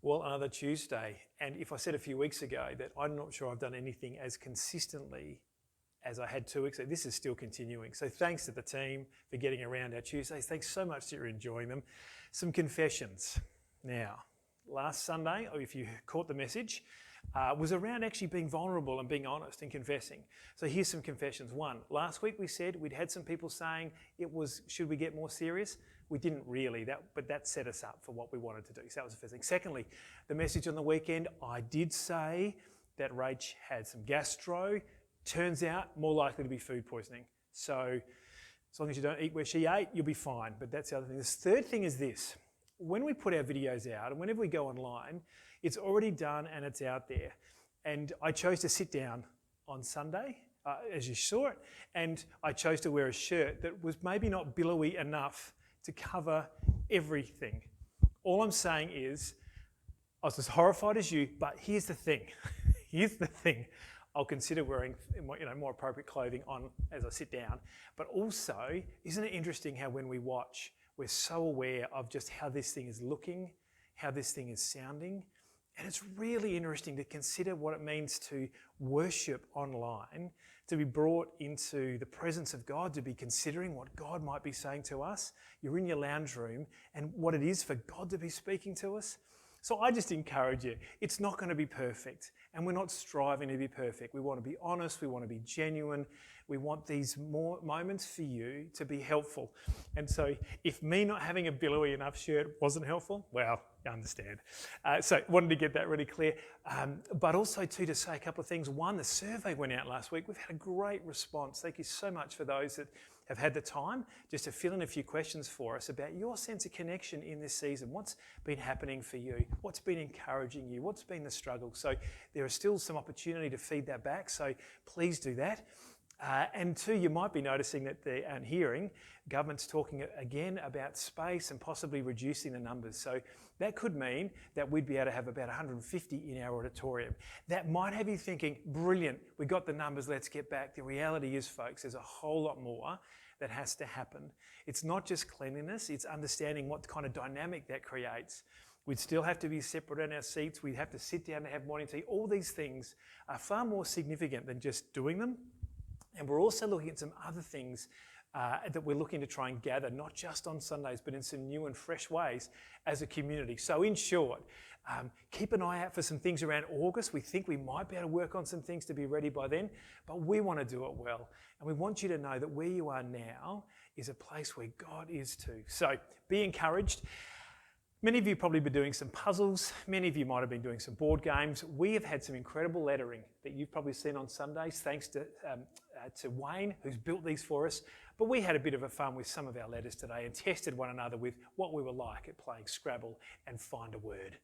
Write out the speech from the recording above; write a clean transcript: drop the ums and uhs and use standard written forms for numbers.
Well, another Tuesday. And if I said a few weeks ago that I'm not sure I've done anything as consistently as I had 2 weeks ago, this is still continuing. So thanks to the team for getting around our Tuesdays. Thanks so much that you're enjoying them. Some confessions. Now, last Sunday, or if you caught the message, was around actually being vulnerable and being honest and confessing. So here's some confessions. One, last week we said we'd had some people saying should we get more serious? We didn't really, but that set us up for what we wanted to do. So that was the first thing. Secondly, the message on the weekend, I did say that Rach had some gastro. Turns out more likely to be food poisoning. So as long as you don't eat where she ate, you'll be fine. But that's the other thing. The third thing is this. When we put our videos out and whenever we go online, it's already done and it's out there. And I chose to sit down on Sunday, as you saw it, and I chose to wear a shirt that was maybe not billowy enough to cover everything. All I'm saying is, I was as horrified as you, but here's the thing. Here's the thing. I'll consider wearing more appropriate clothing on as I sit down. But also, isn't it interesting how when we watch, we're so aware of just how this thing is looking, how this thing is sounding. And it's really interesting to consider what it means to worship online, to be brought into the presence of God, to be considering what God might be saying to us. You're in your lounge room and what it is for God to be speaking to us. So I just encourage you, it's not going to be perfect, and we're not striving to be perfect. We want to be honest, we want to be genuine, we want these more moments for you to be helpful. And so if me not having a billowy enough shirt wasn't helpful, well, I understand. So wanted to get that really clear. But also too, to say a couple of things. One, the survey went out last week. We've had a great response. Thank you so much for those that have had the time just to fill in a few questions for us about your sense of connection in this season. What's been happening for you? What's been encouraging you? What's been the struggle? So there is still some opportunity to feed that back, so please do that. And two, you might be noticing that and hearing government's talking again about space and possibly reducing the numbers. So that could mean that we'd be able to have about 150 in our auditorium. That might have you thinking, brilliant, we got the numbers, let's get back. The reality is, folks, there's a whole lot more that has to happen. It's not just cleanliness, it's understanding what kind of dynamic that creates. We'd still have to be separate in our seats. We'd have to sit down and have morning tea. All these things are far more significant than just doing them. And we're also looking at some other things that we're looking to try and gather, not just on Sundays, but in some new and fresh ways as a community. So in short, keep an eye out for some things around August. We think we might be able to work on some things to be ready by then, but we want to do it well. And we want you to know that where you are now is a place where God is too. So be encouraged. Many of you probably been doing some puzzles. Many of you might have been doing some board games. We have had some incredible lettering that you've probably seen on Sundays, thanks to Wayne, who's built these for us. But we had a bit of a fun with some of our letters today and tested one another with what we were like at playing Scrabble and Find a Word.